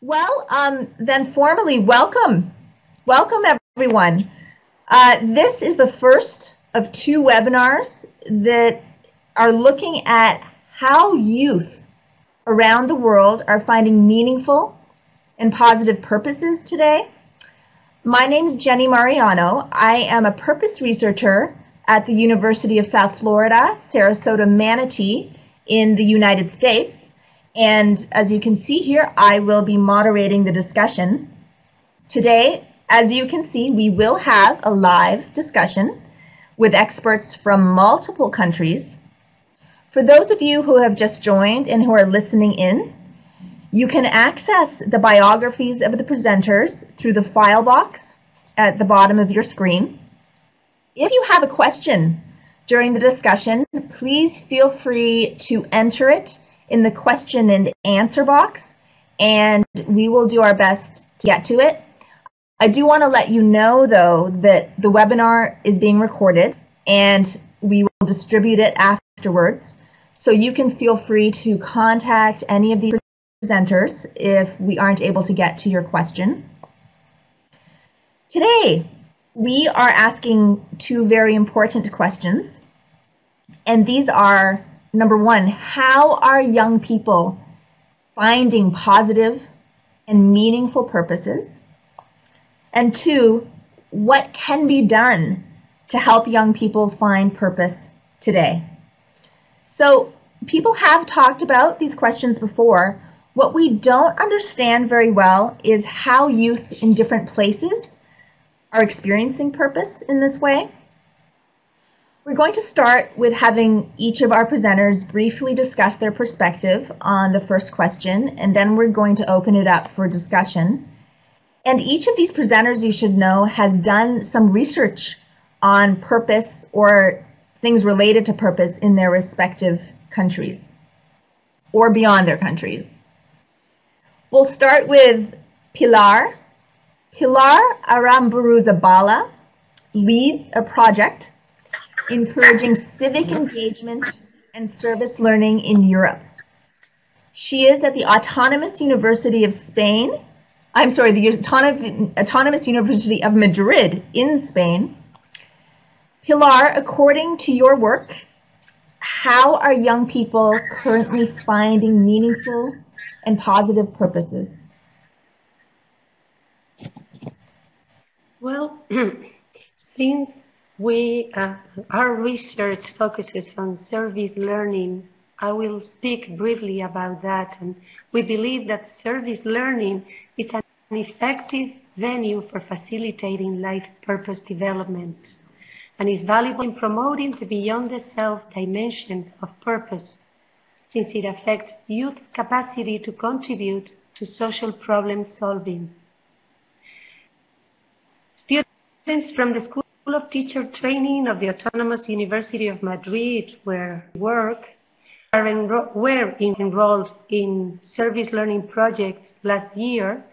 Well, then formally welcome. Welcome, everyone. This is the first of two webinars that are looking at how youth around the world are finding meaningful and positive purposes today. My name is Jenny Mariano. I am a purpose researcher at the University of South Florida, Sarasota Manatee in the United States. And as you can see here, I will be moderating the discussion. Today, as you can see, we will have a live discussion with experts from multiple countries. For those of you who have just joined and who are listening in, you can access the biographies of the presenters through the file box at the bottom of your screen. If you have a question during the discussion, please feel free to enter it in the question and answer box, and we will do our best to get to it. I do want to let you know, though, that the webinar is being recorded and we will distribute it afterwards. So you can feel free to contact any of the presenters if we aren't able to get to your question. Today, we are asking two very important questions, and these are: number one, how are young people finding positive and meaningful purposes? And two, what can be done to help young people find purpose today? So people have talked about these questions before. What we don't understand very well is how youth in different places are experiencing purpose in this way. We're going to start with having each of our presenters briefly discuss their perspective on the first question, and then we're going to open it up for discussion. And each of these presenters, you should know, has done some research on purpose or things related to purpose in their respective countries or beyond their countries. We'll start with Pilar. Pilar Aramburuzabala leads a project encouraging civic engagement and service learning in Europe. She is at the Autonomous University of Spain. I'm sorry, the Autonomous University of Madrid in Spain. Pilar, according to your work, how are young people currently finding meaningful and positive purposes? Well, since our research focuses on service learning, I will speak briefly about that. And we believe that service learning is an effective venue for facilitating life purpose development and is valuable in promoting the beyond the self dimension of purpose, since it affects youth's capacity to contribute to social problem solving. Students from the School of Teacher Training of the Autonomous University of Madrid, where I work, were enrolled in service learning projects last year.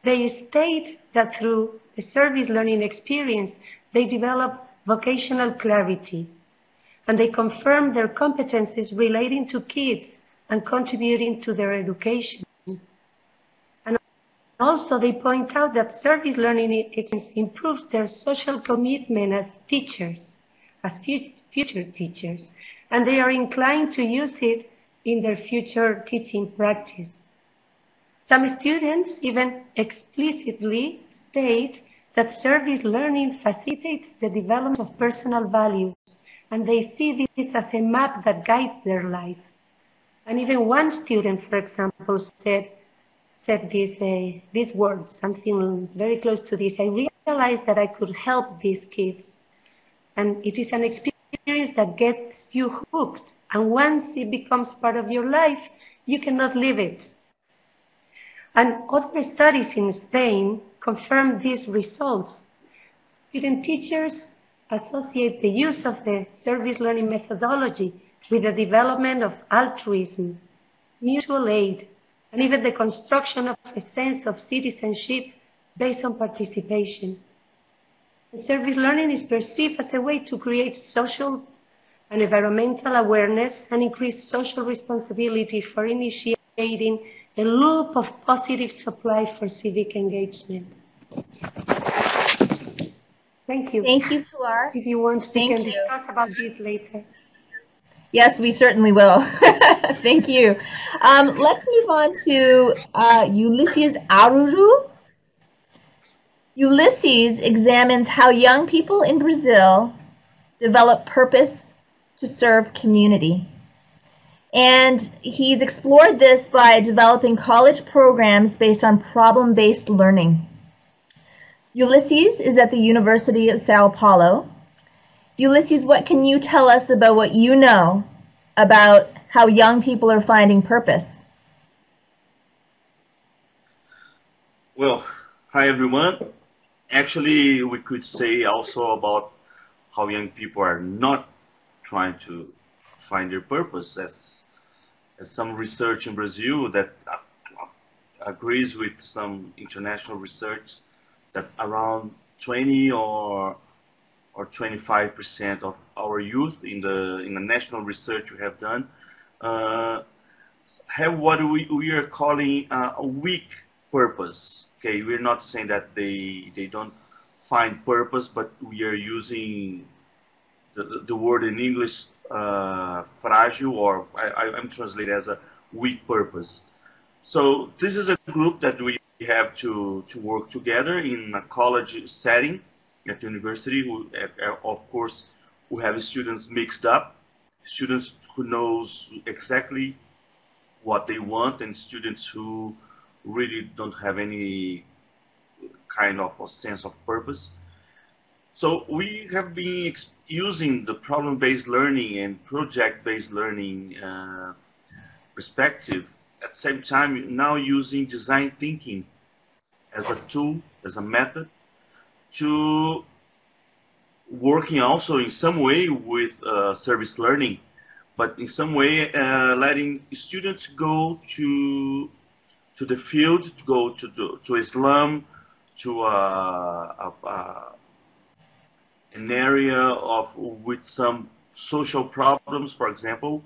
They state that through the service learning experience, they develop vocational clarity, and they confirm their competencies relating to kids and contributing to their education. And also they point out that service learning improves their social commitment as teachers, as future teachers, and they are inclined to use it in their future teaching practice. Some students even explicitly state that service learning facilitates the development of personal values, and they see this as a map that guides their life. And even one student, for example, said these words, something very close to this: I realized that I could help these kids. And it is an experience that gets you hooked. And once it becomes part of your life, you cannot leave it. And other studies in Spain confirm these results. Student teachers associate the use of the service learning methodology with the development of altruism, mutual aid, and even the construction of a sense of citizenship based on participation. And service learning is perceived as a way to create social and environmental awareness and increase social responsibility for initiating a loop of positive supply for civic engagement. Thank you. Thank you, Pilar. If you want, we Thank can you. discuss about this later. Yes, we certainly will. Thank you. Let's move on to Ulysses Aruru. Ulysses examines how young people in Brazil develop purpose to serve community. And he's explored this by developing college programs based on problem-based learning. Ulysses is at the University of Sao Paulo. Ulysses, what can you tell us about what you know about how young people are finding purpose? Well, hi everyone. Actually, we could say also about how young people are not trying to find their purpose, as some research in Brazil that agrees with some international research that around 20 or 25% of our youth in the national research we have done have what we are calling a weak purpose. Okay, we're not saying that they don't find purpose, but we are using the word in English frágil, or I'm translating as a weak purpose. So this is a group that we have to work together in a college setting at the university. Of course, we have students mixed up, students who knows exactly what they want, and students who really don't have any kind of a sense of purpose. So we have been using the problem-based learning and project-based learning perspective, at the same time now using design thinking as a tool, as a method, to working also in some way with service learning, but in some way letting students go to the field, to go to a slum, to an area of with some social problems, for example,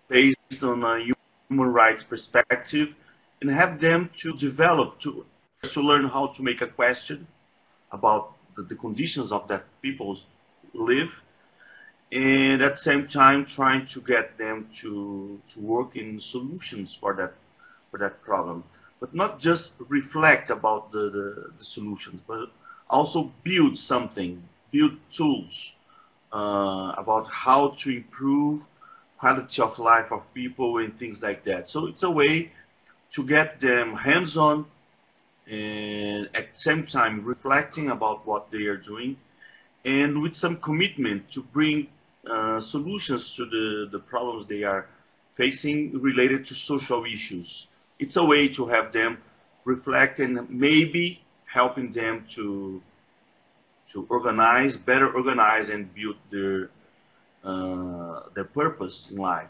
based on a human rights perspective, and have them to develop, to learn how to make a question about the conditions of that people live, and at the same time trying to get them to work in solutions for that problem, but not just reflect about the solutions, but also build something, build tools about how to improve quality of life of people and things like that. So it's a way to get them hands-on and at the same time reflecting about what they are doing, and with some commitment to bring solutions to the problems they are facing related to social issues. It's a way to have them reflect and maybe helping them to better organize and build their purpose in life.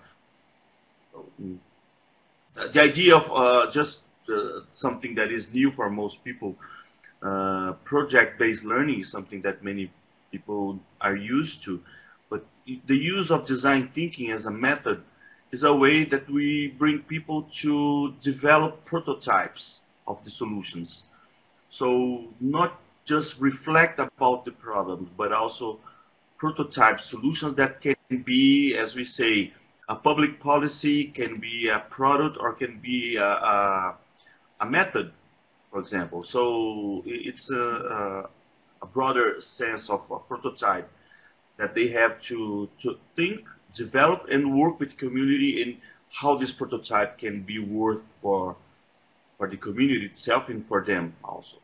The idea of just something that is new for most people, project-based learning is something that many people are used to, but the use of design thinking as a method is a way that we bring people to develop prototypes of the solutions. So not just reflect about the problems, but also prototype solutions that can be, as we say, a public policy, can be a product, or can be a method, for example. So it's a broader sense of a prototype that they have to think, develop, and work with community in how this prototype can be worth for the community itself and for them also.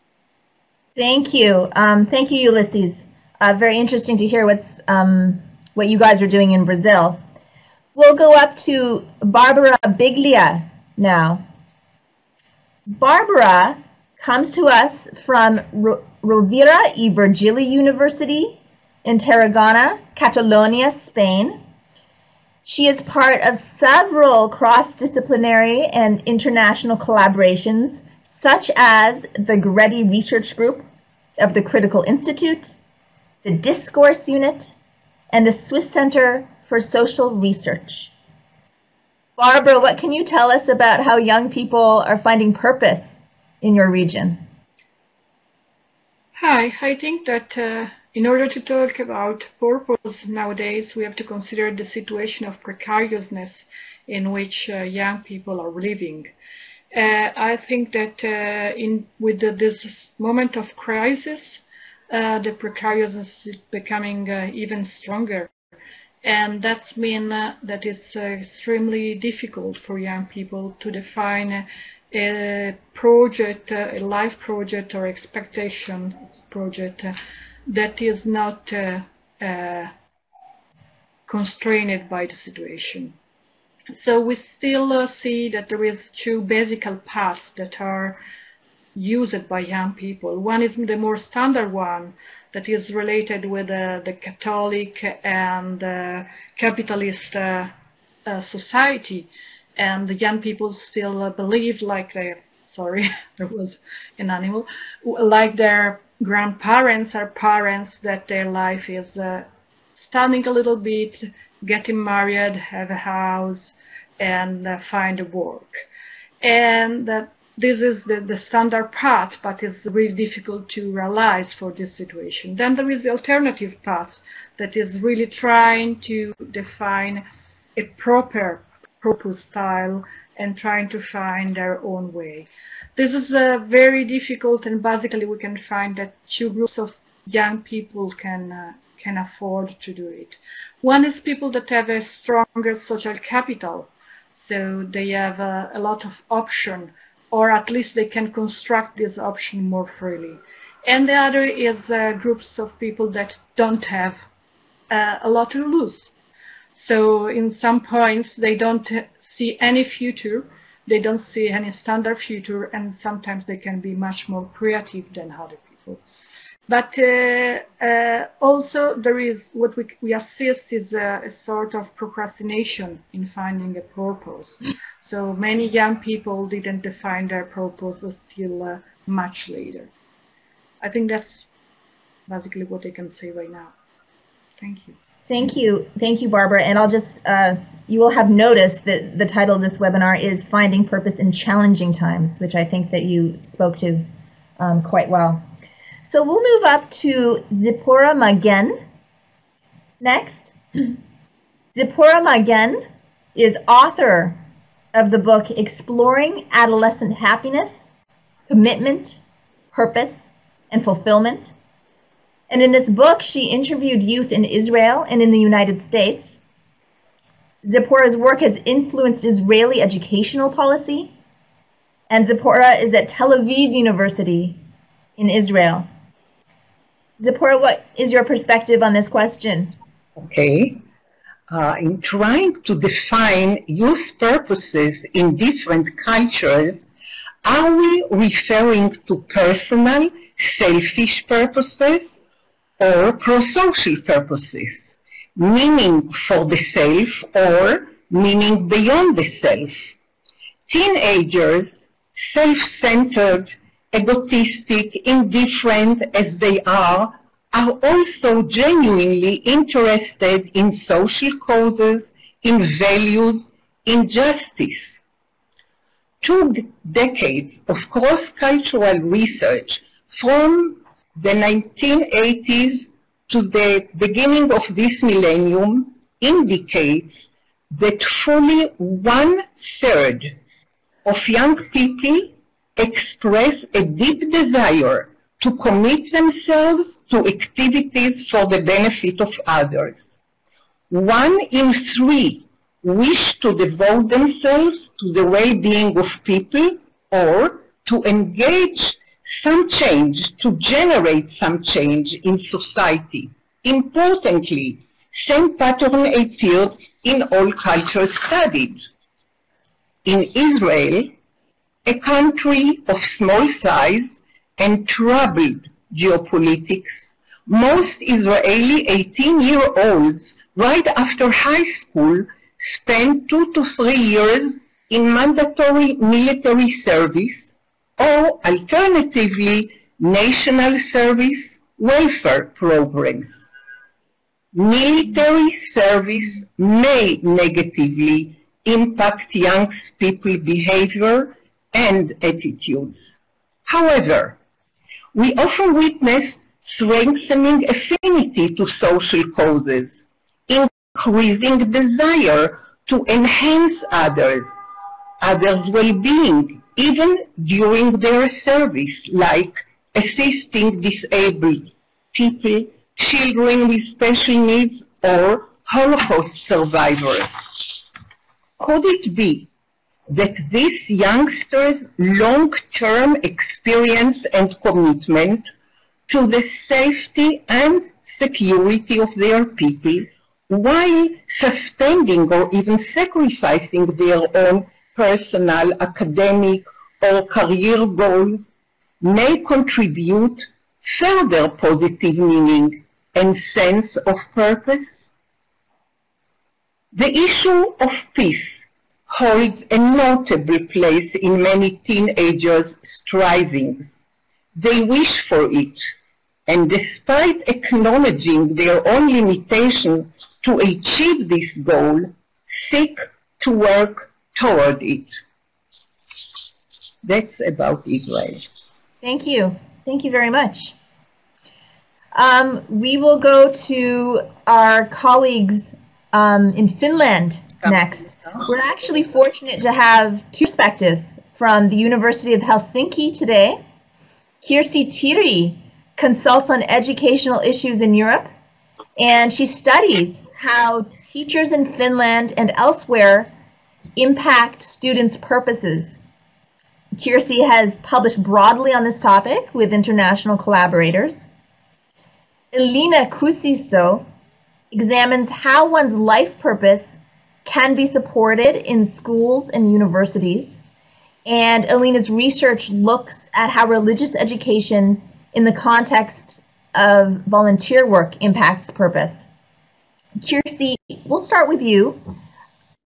Thank you. Thank you, Ulysses. Very interesting to hear what you guys are doing in Brazil. We'll go up to Barbara Biglia now. Barbara comes to us from Rovira y Virgili University in Tarragona, Catalonia, Spain. She is part of several cross-disciplinary and international collaborations, such as the Goretti Research Group of the Critical Institute, the Discourse Unit, and the Swiss Center for Social Research. Barbara, what can you tell us about how young people are finding purpose in your region? Hi, I think that in order to talk about purpose nowadays, we have to consider the situation of precariousness in which young people are living. I think that with this moment of crisis, the precariousness is becoming even stronger. And that's mean that it's extremely difficult for young people to define a project, a life project or expectation project that is not constrained by the situation. So we still see that there is two basic paths that are used by young people. One is the more standard one that is related with the Catholic and capitalist society, and the young people still believe like sorry, there was an animal, like their grandparents or parents, that their life is studying a little bit, getting married, have a house, and find a work. And that this is the standard path, but it's really difficult to realize for this situation. Then there is the alternative path that is really trying to define a proper purpose style and trying to find their own way. This is very difficult, and basically we can find that two groups of young people can afford to do it. One is people that have a stronger social capital, so they have a lot of option, or at least they can construct this option more freely. And the other is groups of people that don't have a lot to lose. So in some points, they don't see any future, they don't see any standard future, and sometimes they can be much more creative than other people. But also there is what we assist is a sort of procrastination in finding a purpose. So many young people didn't define their purpose until much later. I think that's basically what I can say right now. Thank you. Thank you, Barbara. And I'll just, you will have noticed that the title of this webinar is Finding Purpose in Challenging Times, which I think that you spoke to quite well. So we'll move up to Zipporah Magen next. Zipporah Magen is author of the book Exploring Adolescent Happiness, Commitment, Purpose, and Fulfillment. And in this book, she interviewed youth in Israel and in the United States. Zipporah's work has influenced Israeli educational policy, and Zipporah is at Tel Aviv University in Israel. Zipporah, what is your perspective on this question? Okay. In trying to define youth purposes in different cultures, are we referring to personal, selfish purposes or pro-social purposes, meaning for the self or meaning beyond the self? Teenagers, self-centered, egotistic, indifferent as they are also genuinely interested in social causes, in values, in justice. 2 decades of cross-cultural research from the 1980s to the beginning of this millennium indicates that fully 1/3 of young people express a deep desire to commit themselves to activities for the benefit of others. 1 in 3 wish to devote themselves to the well-being of people or to engage some change, to generate some change in society. Importantly, same pattern appeared in all cultures studied. In Israel, a country of small size and troubled geopolitics, most Israeli 18-year-olds right after high school spend 2 to 3 years in mandatory military service or alternatively national service welfare programs. Military service may negatively impact young people's behavior and attitudes. However, we often witness strengthening affinity to social causes, increasing desire to enhance others' well-being, even during their service, like assisting disabled people, children with special needs, or Holocaust survivors. Could it be that these youngsters' long-term experience and commitment to the safety and security of their people, while suspending or even sacrificing their own personal, academic, or career goals, may contribute further positive meaning and sense of purpose? The issue of peace holds a notable place in many teenagers' strivings. They wish for it, and despite acknowledging their own limitation to achieve this goal, seek to work toward it. That's about Israel. Thank you. Thank you very much. We will go to our colleagues in Finland next. We're actually fortunate to have two perspectives from the University of Helsinki today. Kirsi Tiri consults on educational issues in Europe, and she studies how teachers in Finland and elsewhere impact students' purposes. Kirsi has published broadly on this topic with international collaborators. Elina Kusisto examines how one's life purpose can be supported in schools and universities. And Elina's research looks at how religious education in the context of volunteer work impacts purpose. Kirsi, we'll start with you.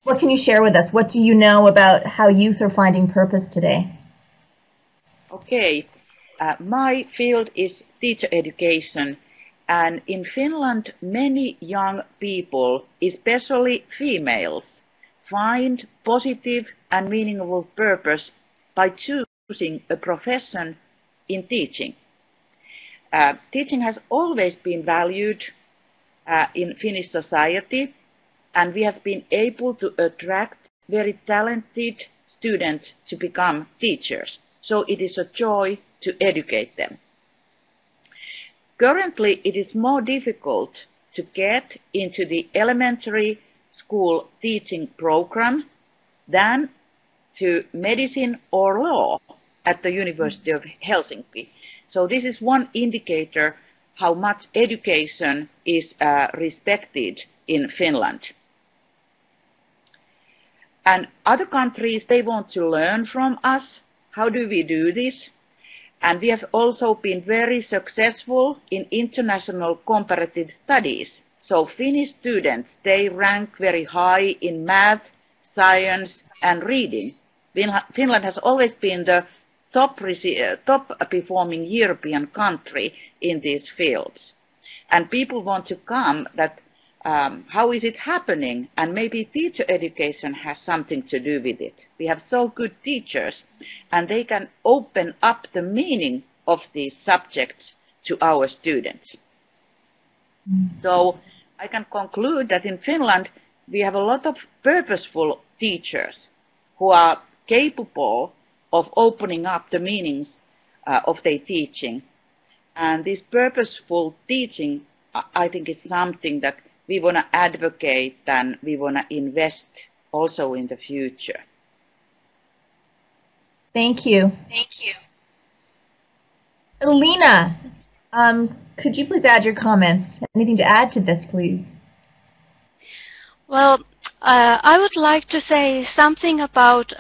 What can you share with us? What do you know about how youth are finding purpose today? Okay, my field is teacher education, and in Finland many young people, especially females, find positive and meaningful purpose by choosing a profession in teaching. Teaching has always been valued in Finnish society, and we have been able to attract very talented students to become teachers. So it is a joy to educate them. Currently, it is more difficult to get into the elementary school teaching program than to medicine or law at the University of Helsinki. So this is one indicator how much education is respected in Finland. And other countries, they want to learn from us. How do we do this? And we have also been very successful in international comparative studies. So Finnish students, they rank very high in math, science, and reading. Finland has always been the top performing European country in these fields. And people want to come that how is it happening? And maybe teacher education has something to do with it. We have so good teachers, and they can open up the meaning of these subjects to our students. So I can conclude that in Finland, we have a lot of purposeful teachers who are capable of opening up the meanings of their teaching. And this purposeful teaching, I think it's something that we want to advocate and we want to invest also in the future. Thank you. Thank you. Elina, could you please add your comments? Anything to add to this, please? Well, I would like to say something about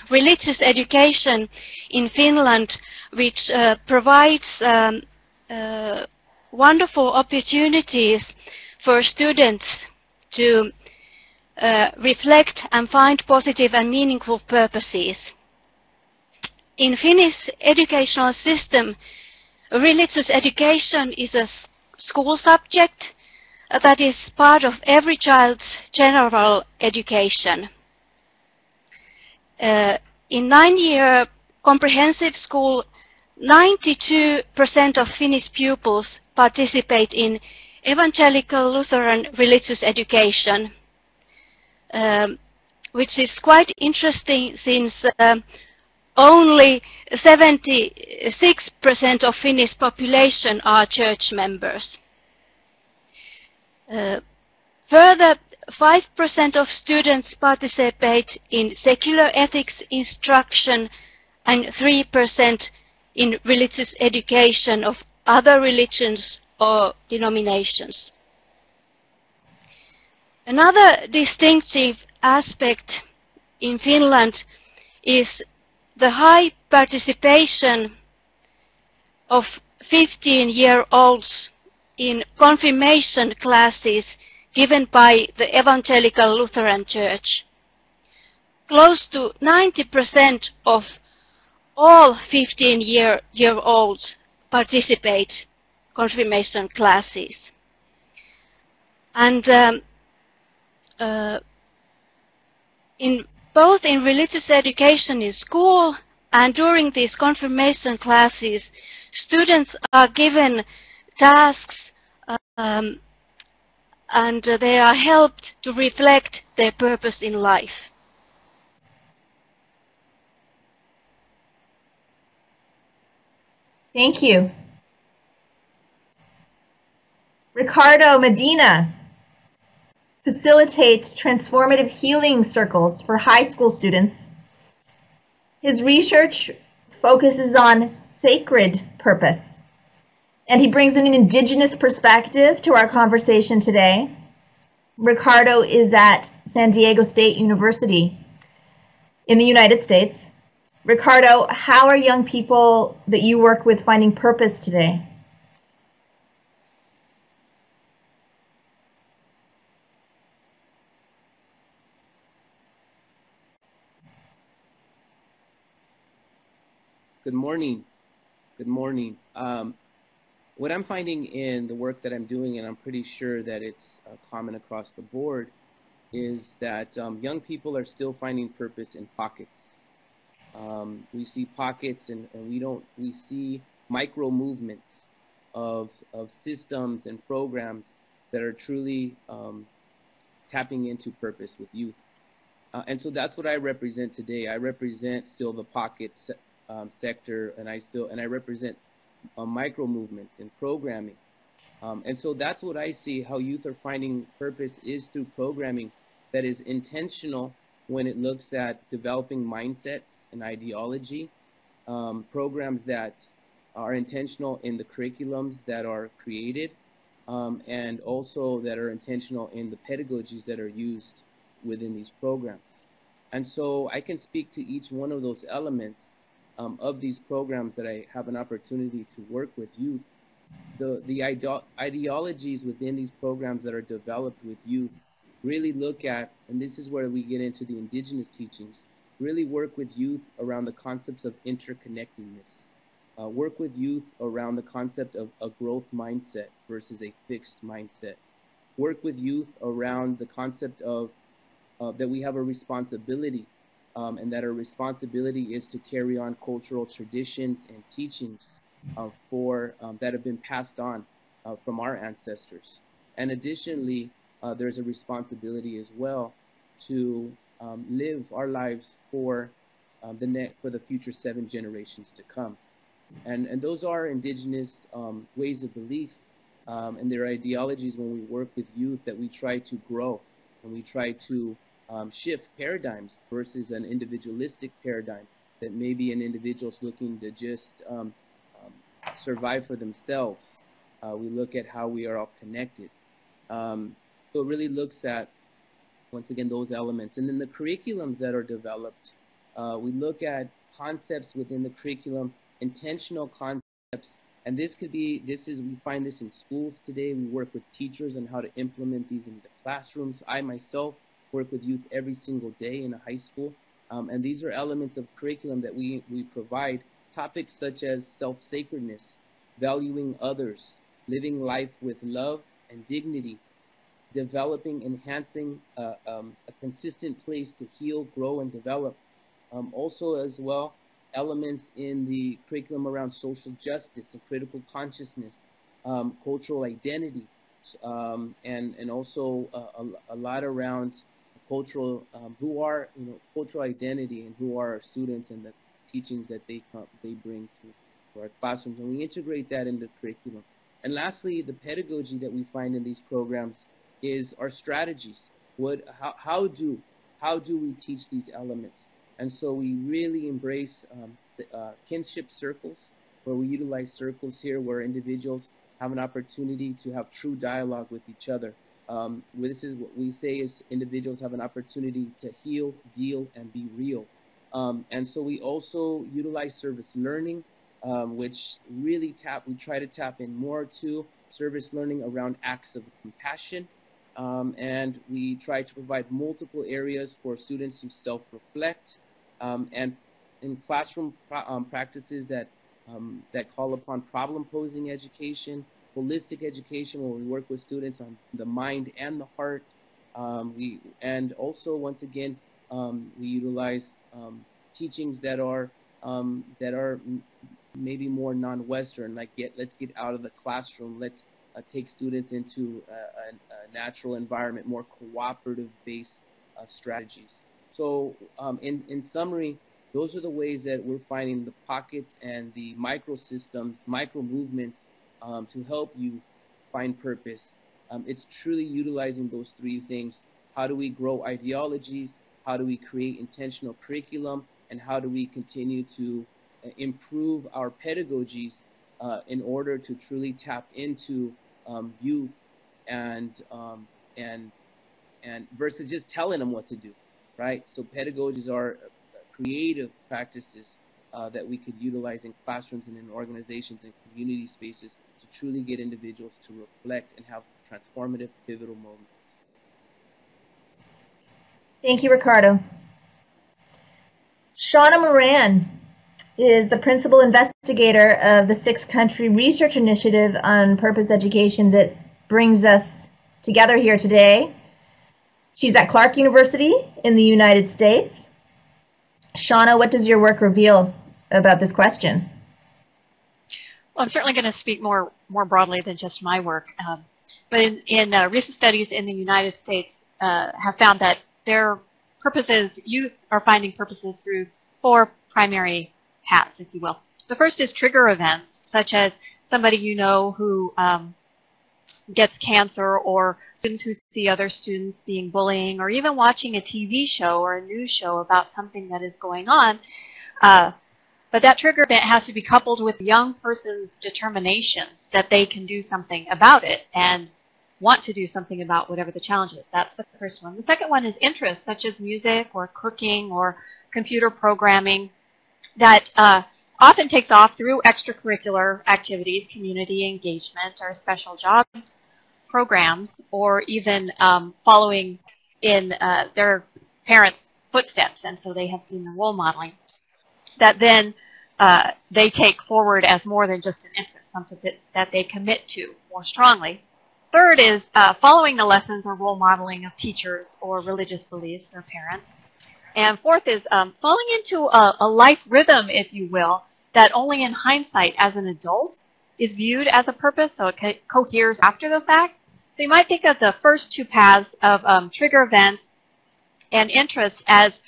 religious education in Finland, which provides wonderful opportunities for students to reflect and find positive and meaningful purposes. In Finnish educational system, religious education is a school subject that is part of every child's general education. In 9-year comprehensive school, 92% of Finnish pupils participate in evangelical Lutheran religious education, which is quite interesting since only 76% of Finnish population are church members. Further, 5% of students participate in secular ethics instruction and 3% in religious education of other religions or denominations. Another distinctive aspect in Finland is the high participation of 15-year-olds in confirmation classes given by the Evangelical Lutheran Church. Close to 90% of all 15-year-olds participate confirmation classes. And both in religious education in school and during these confirmation classes, students are given tasks and they are helped to reflect their purpose in life. Thank you. Ricardo Medina facilitates transformative healing circles for high school students. His research focuses on sacred purpose, and he brings an indigenous perspective to our conversation today. Ricardo is at San Diego State University in the United States. Ricardo, how are young people that you work with finding purpose today? Good morning. Good morning. What I'm finding in the work that I'm doing, and I'm pretty sure that it's common across the board, is that young people are still finding purpose in pockets. We see pockets, and we see micro movements of systems and programs that are truly tapping into purpose with youth. And so that's what I represent today. I represent still the pocket sector, and I represent micro movements and programming. And so that's what I see, how youth are finding purpose is through programming that is intentional when it looks at developing mindsets and ideology, programs that are intentional in the curriculums that are created, and also that are intentional in the pedagogies that are used within these programs. And so I can speak to each one of those elements of these programs that I have an opportunity to work with youth. The ideologies within these programs that are developed with youth really look at, and this is where we get into the indigenous teachings, really work with youth around the concepts of interconnectedness, work with youth around the concept of a growth mindset versus a fixed mindset, work with youth around the concept of that we have a responsibility, and that our responsibility is to carry on cultural traditions and teachings that have been passed on from our ancestors. And additionally, there's a responsibility as well to live our lives for the future 7 generations to come. And those are indigenous ways of belief, and their ideologies when we work with youth that we try to grow, and we try to shift paradigms versus an individualistic paradigm that maybe an individual's looking to just survive for themselves. We look at how we are all connected. So it really looks at, once again, those elements. And then the curriculums that are developed, we look at concepts within the curriculum, intentional concepts. And we find this in schools today. We work with teachers on how to implement these in the classrooms. I myself work with youth every single day in a high school. And these are elements of curriculum that we provide, topics such as self-sacredness, valuing others, living life with love and dignity, developing, enhancing a consistent place to heal, grow, and develop, Also as well, elements in the curriculum around social justice, so critical consciousness, cultural identity, and also a lot around cultural, cultural identity and who are our students and the teachings that they bring to our classrooms, and we integrate that into the curriculum. And lastly, the pedagogy that we find in these programs is our strategies. How do we teach these elements? And so we really embrace kinship circles, where we utilize circles here where individuals have an opportunity to have true dialogue with each other. This is what we say is individuals have an opportunity to heal, deal, and be real. And so we also utilize service learning, which really we try to tap in more to service learning around acts of compassion. And we try to provide multiple areas for students to self-reflect, and in classroom practices that call upon problem-posing education, holistic education, where we work with students on the mind and the heart. And also, once again, we utilize teachings that are maybe more non-Western, like let's get out of the classroom, let's take students into a natural environment, more cooperative-based strategies. So in summary, those are the ways that we're finding the pockets and the microsystems, micro-movements to help you find purpose. It's truly utilizing those three things. How do we grow ideologies? How do we create intentional curriculum? And how do we continue to improve our pedagogies in order to truly tap into youth and versus just telling them what to do, right? So pedagogies are creative practices that we could utilize in classrooms and in organizations and community spaces to truly get individuals to reflect and have transformative, pivotal moments. Thank you, Ricardo. Shauna Moran is the principal investigator of the 6-country research initiative on purpose education that brings us together here today. She's at Clark University in the United States. Shauna, what does your work reveal about this question? Well, I'm certainly going to speak more broadly than just my work. But in recent studies in the United States have found that their purposes, youth are finding purposes through 4 primary paths, if you will. The first is trigger events, such as somebody you know who gets cancer, or students who see other students being bullying, or even watching a TV show or a news show about something that is going on. But that trigger event has to be coupled with the young person's determination that they can do something about it and want to do something about whatever the challenge is. That's the first one. The second one is interest, such as music or cooking or computer programming, that often takes off through extracurricular activities, community engagement, or special jobs programs, or even following in their parents' footsteps, and so they have seen the role modeling, that then they take forward as more than just an interest, something that they commit to more strongly. Third is following the lessons or role modeling of teachers or religious beliefs or parents. And fourth is falling into a life rhythm, if you will, that only in hindsight as an adult is viewed as a purpose, so it coheres after the fact. So you might think of the first 2 paths of trigger events and interests as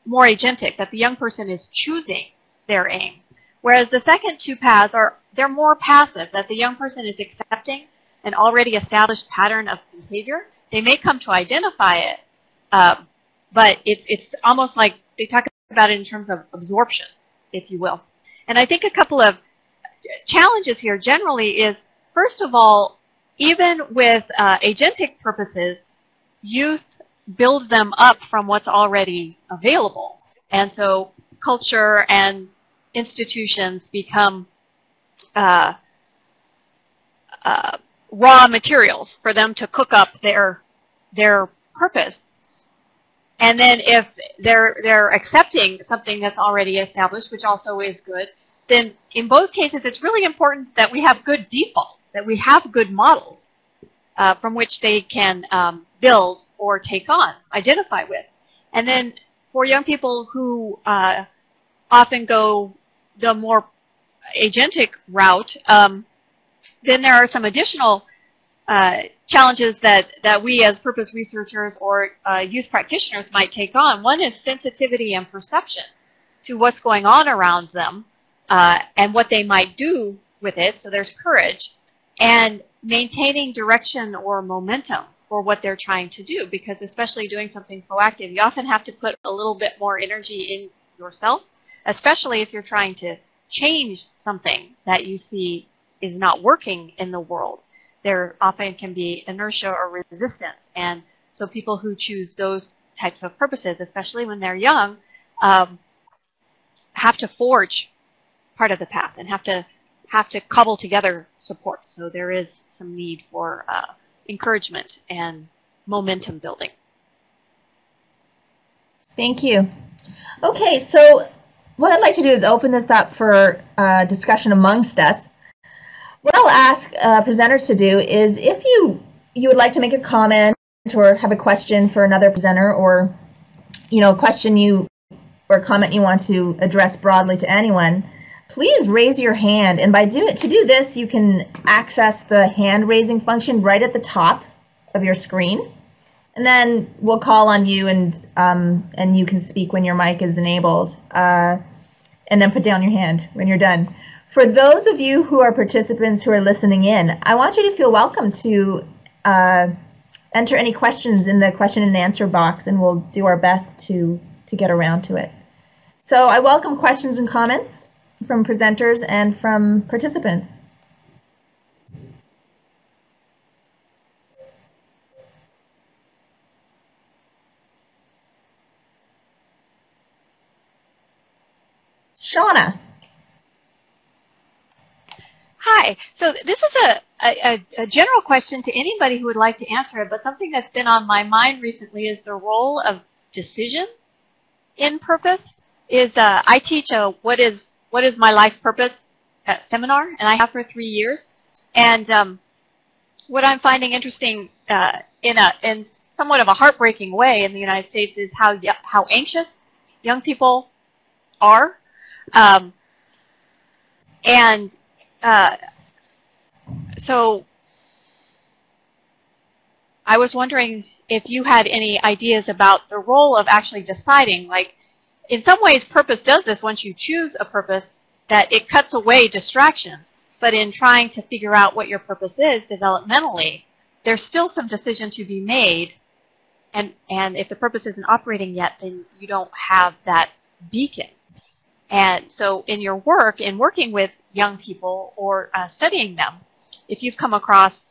more agentic, that the young person is choosing their aim. Whereas the second 2 paths they're more passive, that the young person is accepting an already established pattern of behavior. They may come to identify it, but it's almost like they talk about it in terms of absorption, if you will. And I think a couple of challenges here generally is, first of all, even with agentic purposes, youth builds them up from what's already available. And so culture and institutions become raw materials for them to cook up their purpose. And then if they're accepting something that's already established, which also is good, then in both cases it's really important that we have good defaults, that we have good models from which they can build or take on, identify with. And then for young people who often go the more agentic route, then there are some additional challenges that we as purpose researchers or youth practitioners might take on. One is sensitivity and perception to what's going on around them and what they might do with it, so there's courage, and maintaining direction or momentum for what they're trying to do, because especially doing something proactive, you often have to put a little bit more energy in yourself, especially if you're trying to change something that you see is not working in the world. There often can be inertia or resistance, and so people who choose those types of purposes, especially when they're young, have to forge part of the path and have to cobble together support. So there is some need for encouragement and momentum building. Thank you. Okay, so what I'd like to do is open this up for discussion amongst us. What I'll ask presenters to do is, if you would like to make a comment or have a question for another presenter, or a question or a comment you want to address broadly to anyone, please raise your hand. And to do this, you can access the hand raising function right at the top of your screen, and then we'll call on you, and you can speak when your mic is enabled, and then put down your hand when you're done. For those of you who are participants who are listening in, I want you to feel welcome to enter any questions in the question and answer box, and we'll do our best to get around to it. So I welcome questions and comments from presenters and from participants. Shauna. Hi. So this is a general question to anybody who would like to answer it, but something that's been on my mind recently is the role of decision in purpose. I teach a what is my life purpose seminar, and I have for 3 years. And what I'm finding interesting in somewhat of a heartbreaking way in the United States is how anxious young people are, so I was wondering if you had any ideas about the role of actually deciding. Like, in some ways, purpose does this once you choose a purpose, that it cuts away distractions. But in trying to figure out what your purpose is developmentally, there's still some decision to be made. And if the purpose isn't operating yet, then you don't have that beacon. And so in your work, in working with young people or studying them, if you've come across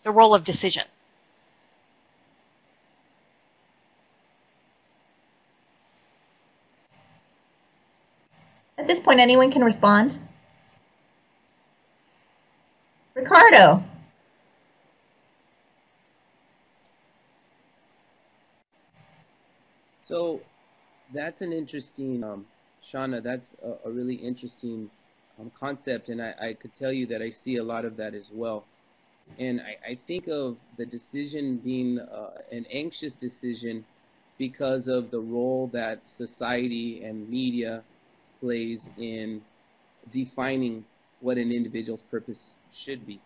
the role of decision. At this point, anyone can respond. Ricardo. So that's an interesting, Shauna, that's a really interesting concept, and I could tell you that I see a lot of that as well. And I think of the decision being an anxious decision because of the role that society and media plays in defining what an individual's purpose should be.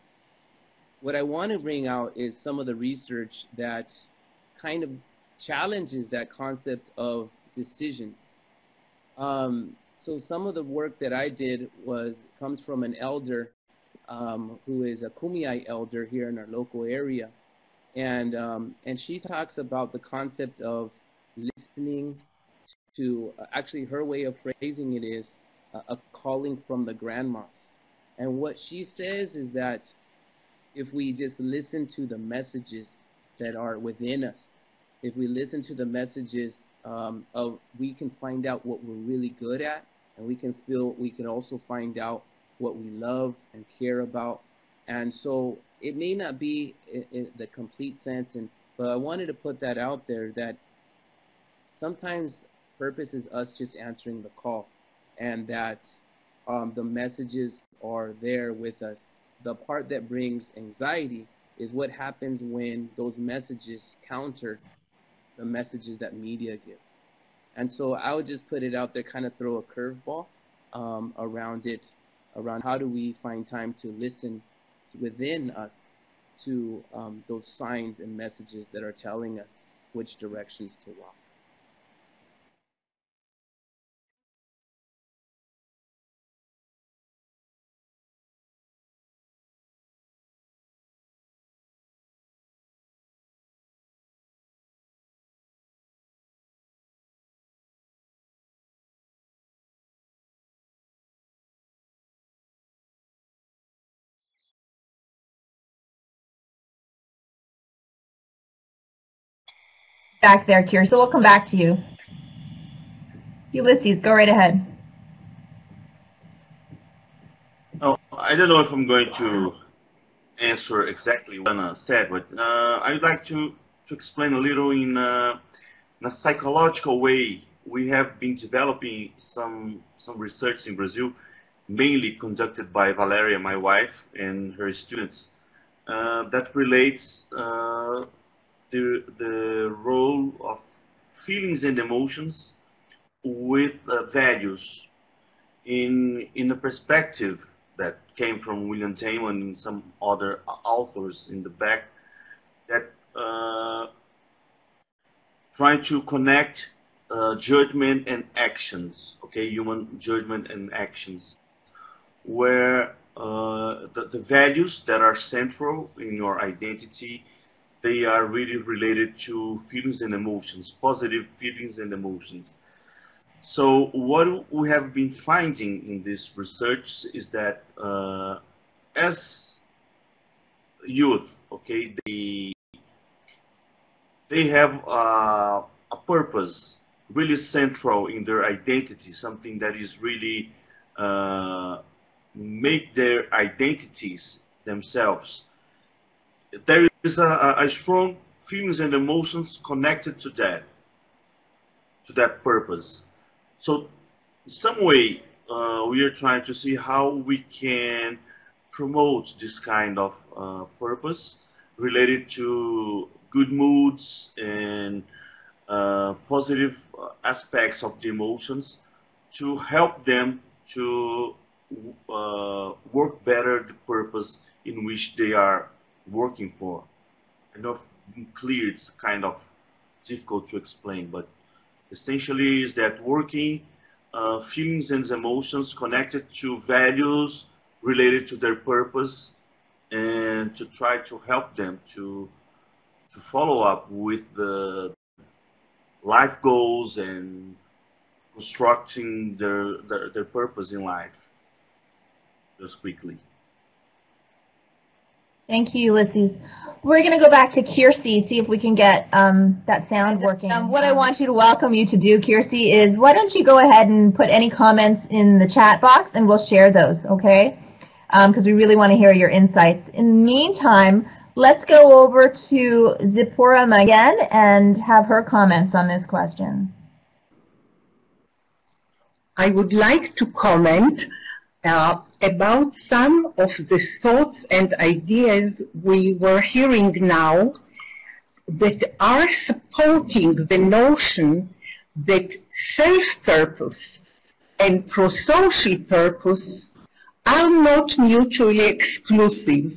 What I want to bring out is some of the research that kind of challenges that concept of decisions. So some of the work that I did comes from an elder who is a Kumeyaay elder here in our local area, and she talks about the concept of listening to, actually her way of phrasing it is a calling from the grandmas. And what she says is that if we just listen to the messages that are within us, if we listen to the messages we can find out what we're really good at, and we can also find out what we love and care about. And so it may not be in the complete sense, but I wanted to put that out there, that sometimes purpose is us just answering the call, and that the messages are there with us. The part that brings anxiety is what happens when those messages counter the messages that media give. And so I would just put it out there, kind of throw a curveball around it, around how do we find time to listen within us to those signs and messages that are telling us which directions to walk. Back there, Kier. So we'll come back to you. Ulysses, go right ahead. Oh, I don't know if I'm going to answer exactly what Anna said, but I'd like to explain a little in a psychological way. We have been developing some research in Brazil, mainly conducted by Valeria, my wife, and her students, that relates the role of feelings and emotions with values in a perspective that came from William Damon and some other authors in the back, that trying to connect judgment and actions, okay, human judgment and actions, where the values that are central in your identity, they are really related to feelings and emotions, positive feelings and emotions. So what we have been finding in this research is that as youth, okay, they have a purpose really central in their identity, something that is really make their identities themselves. There is a strong feelings and emotions connected to that purpose. So in some way, we are trying to see how we can promote this kind of purpose related to good moods and positive aspects of the emotions, to help them to work better the purpose in which they are working for. I know it's clear, it's kind of difficult to explain, but essentially is that working feelings and emotions connected to values related to their purpose, and to try to help them to follow up with the life goals and constructing their purpose in life. Just quickly. Thank you, Ulysses. We're going to go back to Kiersey, see if we can get that sound working. What I want you to welcome you to do, Kiersey, is why don't you go ahead and put any comments in the chat box, and we'll share those, okay? Because we really want to hear your insights. In the meantime, let's go over to Zipporah again and have her comments on this question. I would like to comment about some of the thoughts and ideas we were hearing now that are supporting the notion that self-purpose and pro-social purpose are not mutually exclusive.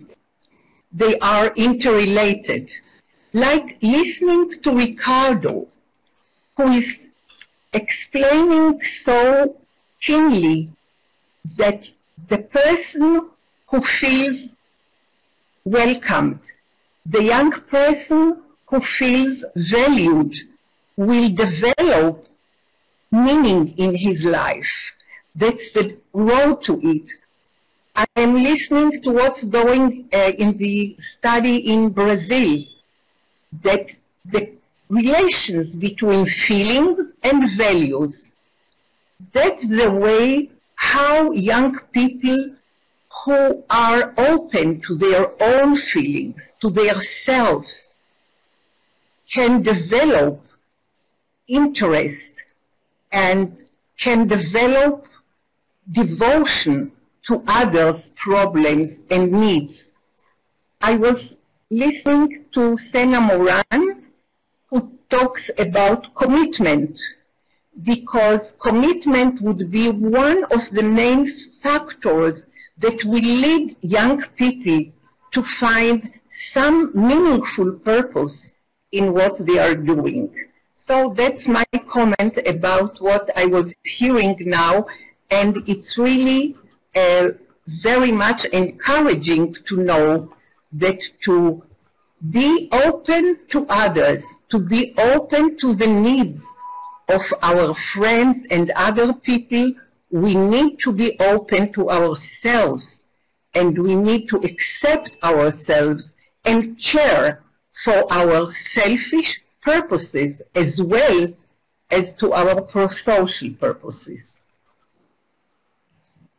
They are interrelated. Like listening to Ricardo, who is explaining so keenly that the person who feels welcomed, the young person who feels valued, will develop meaning in his life. That's the road to it. I am listening to what's going in the study in Brazil, that the relations between feelings and values, that's the way how young people who are open to their own feelings, to their selves, can develop interest and can develop devotion to others' problems and needs. I was listening to Sena Moran, who talks about commitment, because commitment would be one of the main factors that will lead young people to find some meaningful purpose in what they are doing. So that's my comment about what I was hearing now, and it's really very much encouraging to know that to be open to others, to be open to the needs of our friends and other people, we need to be open to ourselves, and we need to accept ourselves and care for our selfish purposes as well as to our pro-social purposes.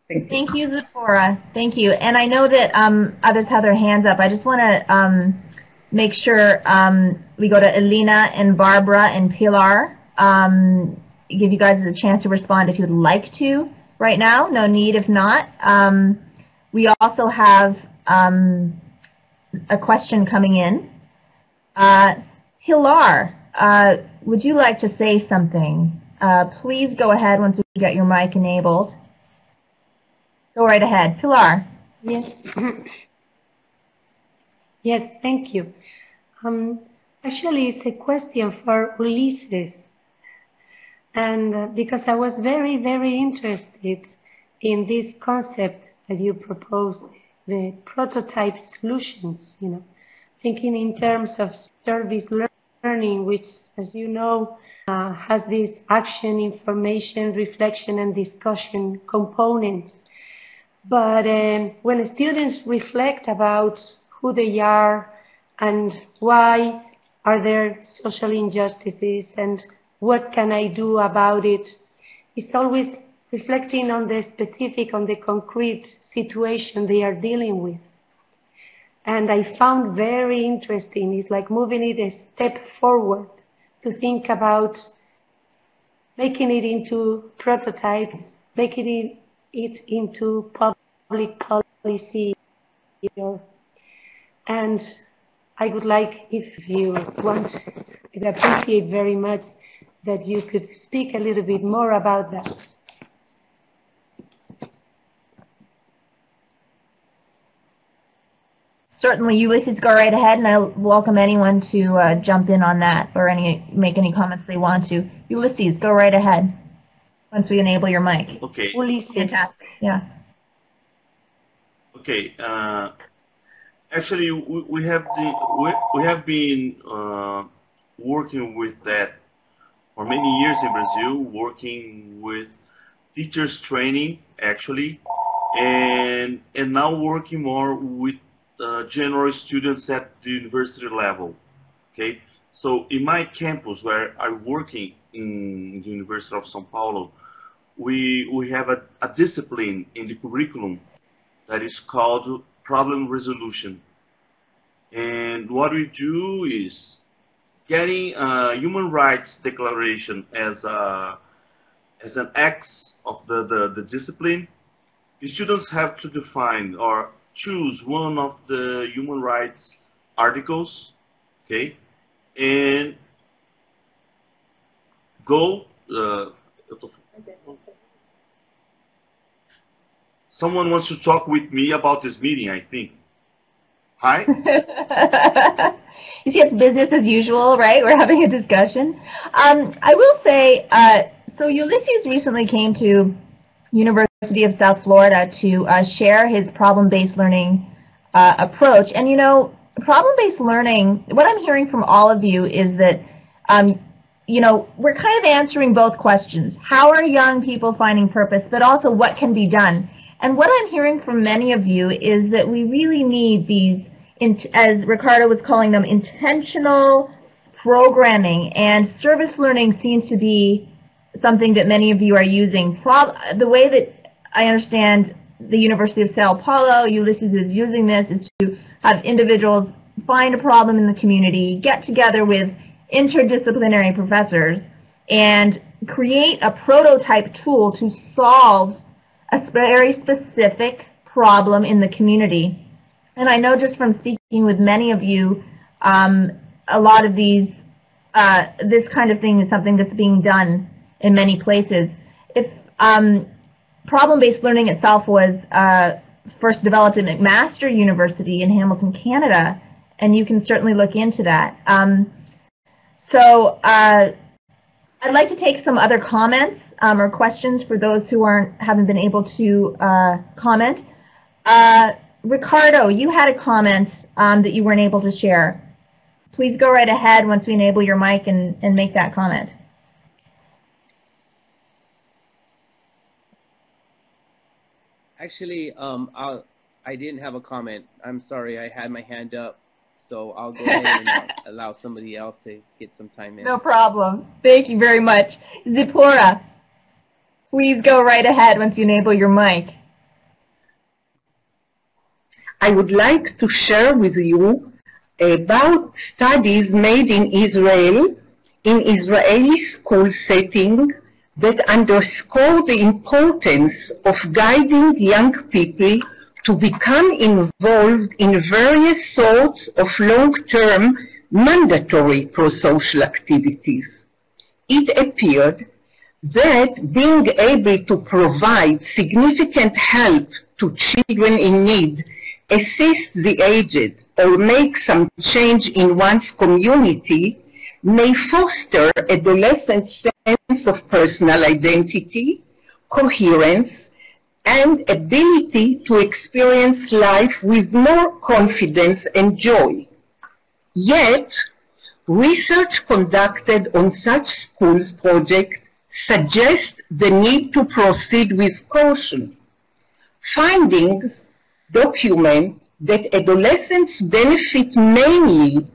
Thank you, Zipporah. Thank you. And I know that others have their hands up. I just want to make sure we go to Elena and Barbara and Pilar. Give you guys a chance to respond if you'd like to right now. No need if not. We also have a question coming in. Pilar, would you like to say something? Please go ahead once you get your mic enabled. Go right ahead. Pilar. Yes. Yes, thank you. Actually, it's a question for Ulysses. And because I was very, very interested in this concept that you proposed, the prototype solutions, thinking in terms of service learning, which, as you know, has this action, information, reflection, and discussion components. But when students reflect about who they are and why are there social injustices and what can I do about it, it's always reflecting on the specific, on the concrete situation they are dealing with. And I found very interesting, it's like moving it a step forward to think about making it into prototypes, making it into public policy. And I would like, if you want, I'd appreciate very much that you could speak a little bit more about that. Certainly, Ulysses, go right ahead, and I welcome anyone to jump in on that or make any comments they want to. Ulysses, go right ahead once we enable your mic. Okay. Ulysses. Fantastic. Yeah. Okay. Actually, we have been working with that for many years in Brazil, working with teachers training actually, and now working more with general students at the university level. Okay, so in my campus where I'm working in the University of São Paulo, we have a discipline in the curriculum that is called problem resolution. And what we do is getting a human rights declaration as an act of the discipline. The students have to define or choose one of the human rights articles, okay, and go. Someone wants to talk with me about this meeting, I think. Hi. You see, it's business as usual, right? We're having a discussion. I will say, so Ulysses recently came to University of South Florida to share his problem-based learning approach. And problem-based learning, what I'm hearing from all of you is that, we're kind of answering both questions. How are young people finding purpose, but also what can be done? And what I'm hearing from many of you is that we really need these, as Ricardo was calling them, intentional programming, and service learning seems to be something that many of you are using. The way that I understand the University of Sao Paulo, Ulysses is using this, is to have individuals find a problem in the community, get together with interdisciplinary professors, and create a prototype tool to solve a very specific problem in the community. And I know just from speaking with many of you, a lot of these, this kind of thing is something that's being done in many places. If problem-based learning itself was first developed at McMaster University in Hamilton, Canada, and you can certainly look into that. I'd like to take some other comments or questions for those who haven't been able to comment. Ricardo, you had a comment that you weren't able to share. Please go right ahead once we enable your mic and make that comment. Actually, I didn't have a comment. I'm sorry, I had my hand up. So I'll go ahead and allow somebody else to get some time in. No problem. Thank you very much. Zipporah, please go right ahead once you enable your mic. I would like to share with you about studies made in Israel, in Israeli school setting, that underscore the importance of guiding young people to become involved in various sorts of long-term mandatory pro-social activities. It appeared that being able to provide significant help to children in need, assist the aged, or make some change in one's community may foster adolescents' sense of personal identity, coherence, and ability to experience life with more confidence and joy. Yet, research conducted on such schools projects suggests the need to proceed with caution. Findings document that adolescents benefit mainly,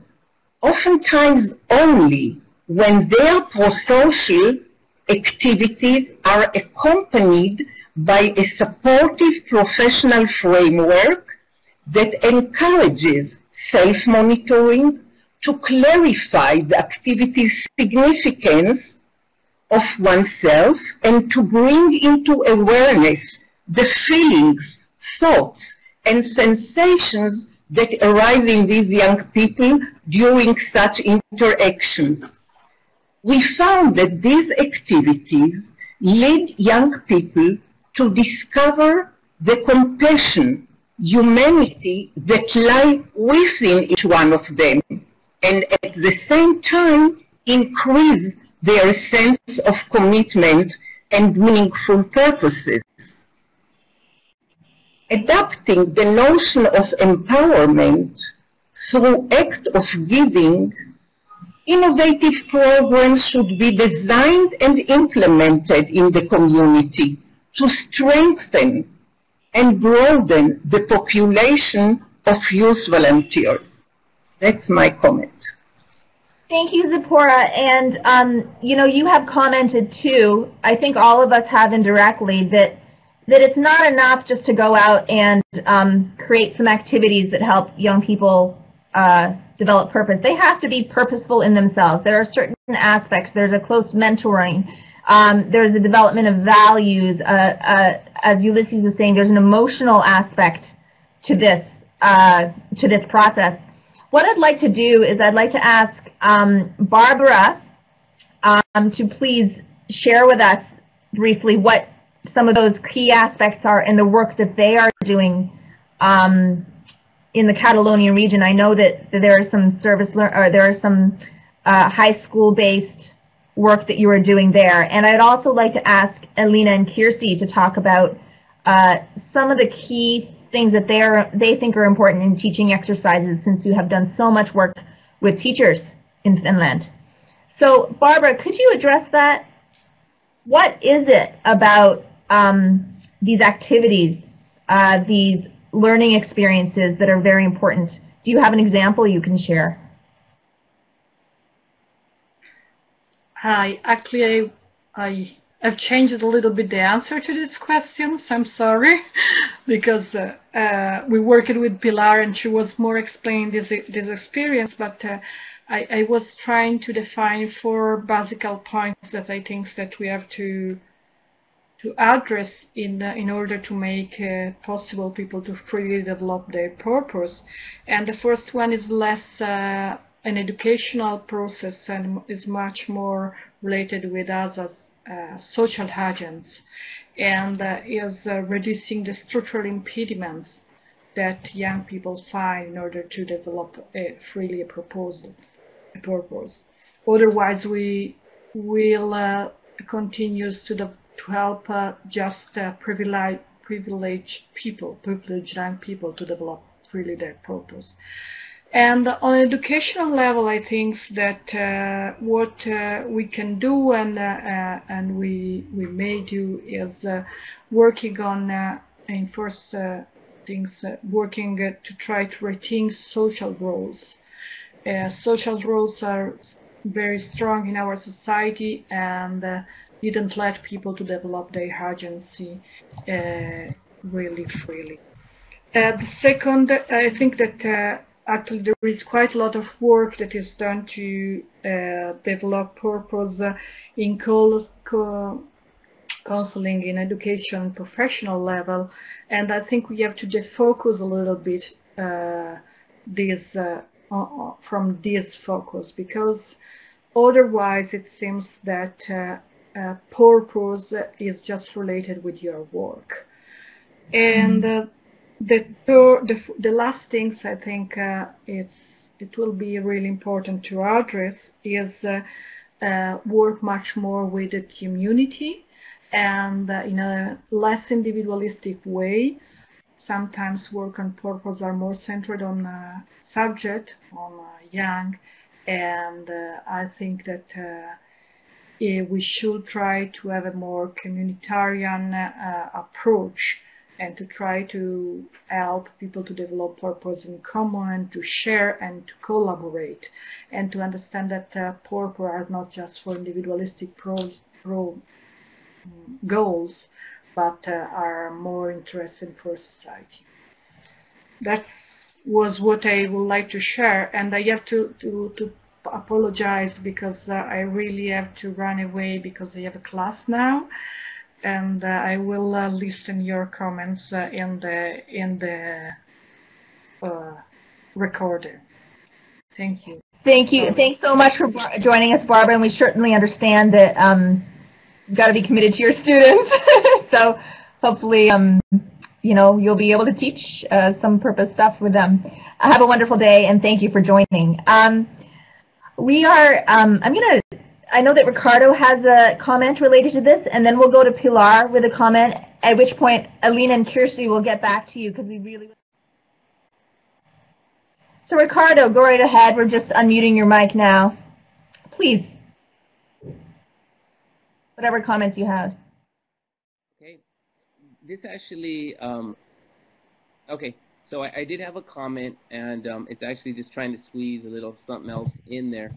oftentimes only, when their prosocial activities are accompanied by a supportive professional framework that encourages self-monitoring to clarify the activity's significance of oneself and to bring into awareness the feelings, thoughts, and sensations that arise in these young people during such interactions. We found that these activities lead young people to discover the compassion, humanity that lie within each one of them, and at the same time increase their sense of commitment and meaningful purposes. Adapting the notion of empowerment through act of giving, innovative programs should be designed and implemented in the community to strengthen and broaden the population of youth volunteers. That's my comment. Thank you, Zipporah. And, you have commented too, I think all of us have indirectly, that it's not enough just to go out and create some activities that help young people develop purpose. They have to be purposeful in themselves. There are certain aspects. There's a close mentoring. There's a development of values. As Ulysses was saying, there's an emotional aspect to this process. What I'd like to do is I'd like to ask Barbara to please share with us briefly what some of those key aspects are in the work that they are doing in the Catalonian region. I know that there are some high school-based work that you are doing there. And I'd also like to ask Alina and Kirsi to talk about some of the key things that they think are important in teaching exercises, since you have done so much work with teachers in Finland. So Barbara, could you address that? What is it about these activities, these learning experiences that are very important? Do you have an example you can share? Hi, actually, I've changed a little bit the answer to this question. I'm sorry, because we worked with Pilar and she was more explaining this experience, but I was trying to define 4 basic points that I think that we have to address in order to make possible people to freely develop their purpose. And the first one is less an educational process and is much more related with us social agents, and is reducing the structural impediments that young people find in order to develop freely a purpose. Otherwise, we will continue to help just privileged young people to develop freely their purpose. And on an educational level, I think that what we can do and we may do is working on in first things working to try to rethink social roles. Social roles are very strong in our society and didn't let people to develop their agency really freely. The second, I think that actually there is quite a lot of work that is done to develop purpose in counseling in education professional level, and I think we have to defocus a little bit from this focus, because otherwise it seems that purpose is just related with your work. And the last things I think it will be really important to address is work much more with the community and in a less individualistic way. Sometimes work on purpose are more centered on subject, on young, and I think that we should try to have a more communitarian approach and to try to help people to develop purpose in common, to share and to collaborate, and to understand that purpose are not just for individualistic goals, but are more interesting for society. That was what I would like to share, and I have to apologize because I really have to run away because I have a class now, and I will listen your comments in the recorder. Thank you. Thank you. Thanks so much for joining us, Barbara, and we certainly understand that you've got to be committed to your students. So hopefully, you know, you'll be able to teach some purpose stuff with them. Have a wonderful day, and thank you for joining. We are, I know that Ricardo has a comment related to this, and then we'll go to Pilar with a comment, at which point Alina and Kirsty will get back to you because we really... So Ricardo, go right ahead. We're just unmuting your mic now. Please. Whatever comments you have. Okay. This actually, okay. So I did have a comment, and it's actually just trying to squeeze a little something else in there.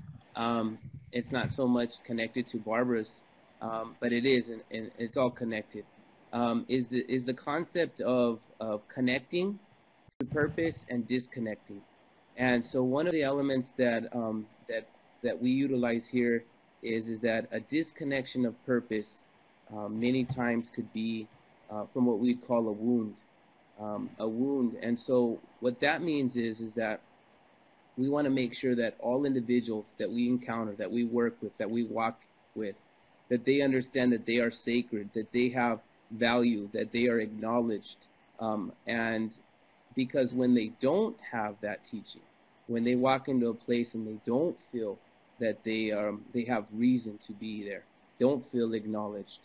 It's not so much connected to Barbara's, but it is, and it's all connected. Is the concept of connecting to purpose and disconnecting. And so one of the elements that that we utilize here is that a disconnection of purpose many times could be from what we'd call a wound. And so what that means is that we want to make sure that all individuals that we encounter, that we work with, that we walk with, that they understand that they are sacred, that they have value, that they are acknowledged. And because when they don't have that teaching, when they walk into a place and they don't feel that they have reason to be there, don't feel acknowledged,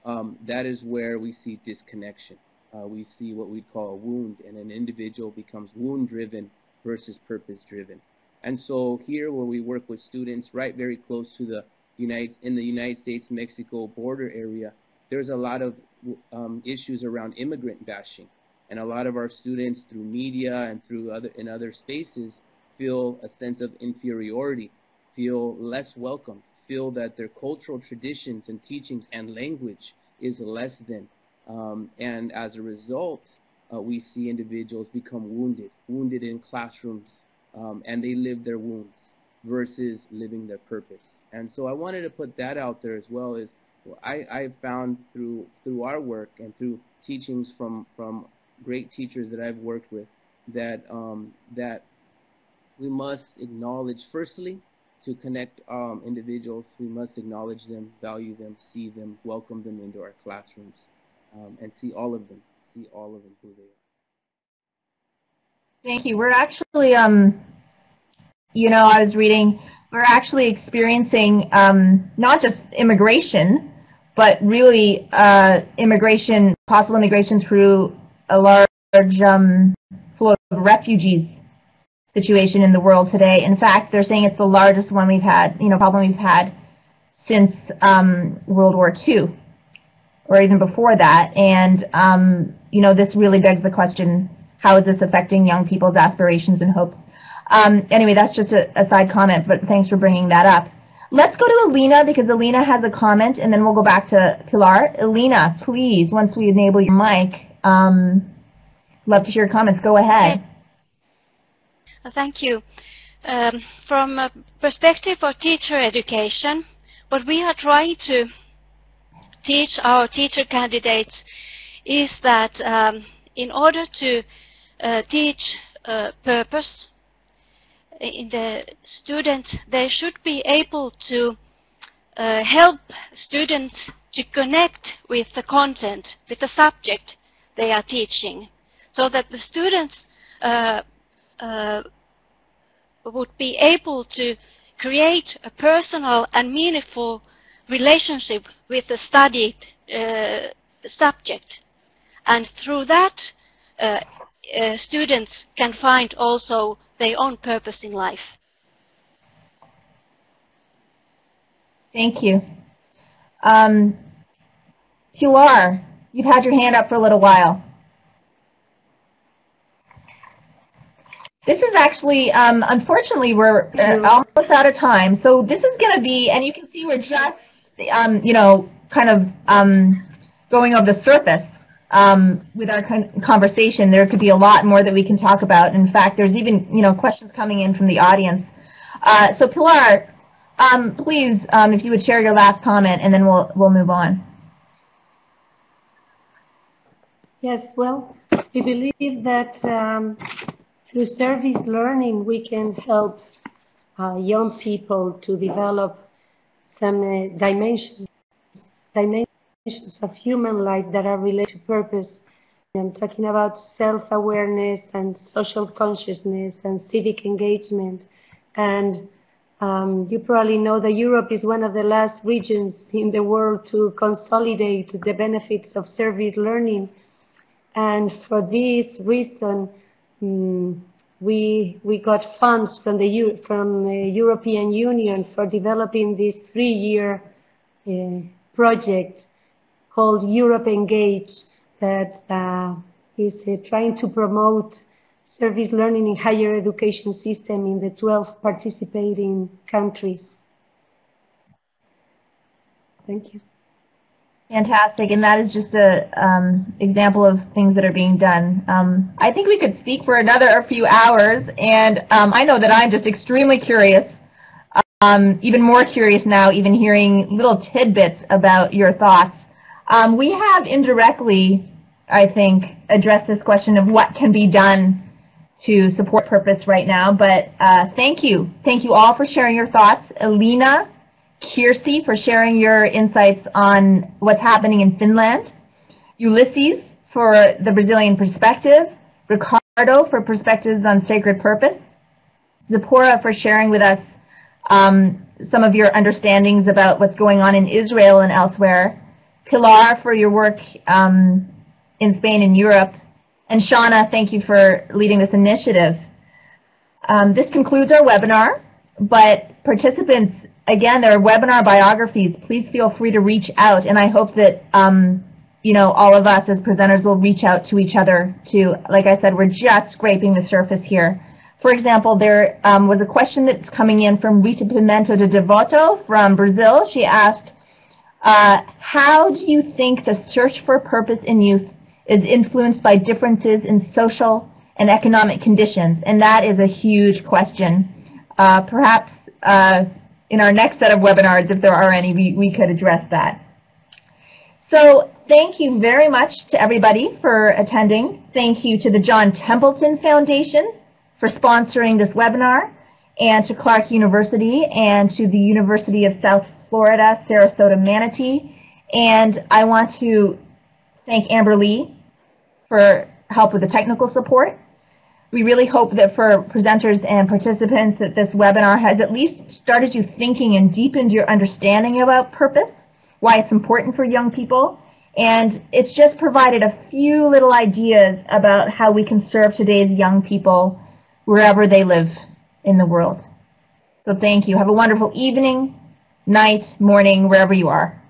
that is where we see disconnection. We see what we call a wound, and an individual becomes wound-driven versus purpose-driven. And so here, where we work with students right very close to the United States-Mexico border area, there's a lot of issues around immigrant bashing, and a lot of our students, through media and through other spaces, feel a sense of inferiority, feel less welcome, feel that their cultural traditions and teachings and language is less than. And as a result, we see individuals become wounded in classrooms, and they live their wounds versus living their purpose. And so I wanted to put that out there as well. As I found through our work and through teachings from great teachers that I've worked with, that that we must acknowledge firstly to connect individuals, we must acknowledge them, value them, see them, welcome them into our classrooms, and see all of them who they are. Thank you. We're actually, you know, I was reading, we're actually experiencing not just immigration, but really possible immigration through a large flow of refugees situation in the world today. In fact, they're saying it's the largest one we've had, problem we've had since World War II, or even before that. And, this really begs the question, how is this affecting young people's aspirations and hopes? Anyway, that's just a side comment, but thanks for bringing that up. Let's go to Alina, because Alina has a comment, and then we'll go back to Pilar. Alina, please, once we enable your mic, love to hear your comments. Go ahead. Thank you. From a perspective of teacher education, what we are trying to teach our teacher candidates is that in order to teach purpose in the students, they should be able to help students to connect with the content, with the subject they are teaching, so that the students would be able to create a personal and meaningful relationship with the studied subject. And through that, students can find also their own purpose in life. Thank you. Pilar, you've had your hand up for a little while. This is actually, unfortunately, we're almost out of time. So this is going to be, and you can see we're just, kind of going over the surface with our conversation. There could be a lot more that we can talk about. In fact, there's even, questions coming in from the audience. So Pilar, please, if you would share your last comment, and then we'll move on. Yes, well, we believe that through service learning, we can help young people to develop some dimensions of human life that are related to purpose. I'm talking about self-awareness and social consciousness and civic engagement. And you probably know that Europe is one of the last regions in the world to consolidate the benefits of service learning. And for this reason, we got funds from the European Union for developing this 3-year project called Europe Engage that is trying to promote service learning in higher education system in the 12 participating countries. Thank you. Fantastic, and that is just a example of things that are being done. I think we could speak for another few hours, and I know that I'm just extremely curious, even more curious now, even hearing little tidbits about your thoughts. We have indirectly, I think, addressed this question of what can be done to support purpose right now, but thank you. Thank you all for sharing your thoughts. Alina, Kirsti, for sharing your insights on what's happening in Finland, Ulysses for the Brazilian perspective, Ricardo for perspectives on sacred purpose, Zipporah for sharing with us some of your understandings about what's going on in Israel and elsewhere, Pilar for your work in Spain and Europe, and Shauna, thank you for leading this initiative. This concludes our webinar, but participants, again, there are webinar biographies. Please feel free to reach out, and I hope that all of us as presenters will reach out to each other too. Like I said, we're just scraping the surface here. For example, there was a question that's coming in from Rita Pimento de Devoto from Brazil. She asked, how do you think the search for purpose in youth is influenced by differences in social and economic conditions? And that is a huge question. Perhaps in our next set of webinars, if there are any, we could address that. So thank you very much to everybody for attending. Thank you to the John Templeton Foundation for sponsoring this webinar. and to Clark University, and to the University of South Florida, Sarasota Manatee. And I want to thank Amber Lee for help with the technical support. We really hope that for presenters and participants that this webinar has at least started you thinking and deepened your understanding about purpose, why it's important for young people, and it's just provided a few little ideas about how we can serve today's young people wherever they live in the world. So thank you. Have a wonderful evening, night, morning, wherever you are.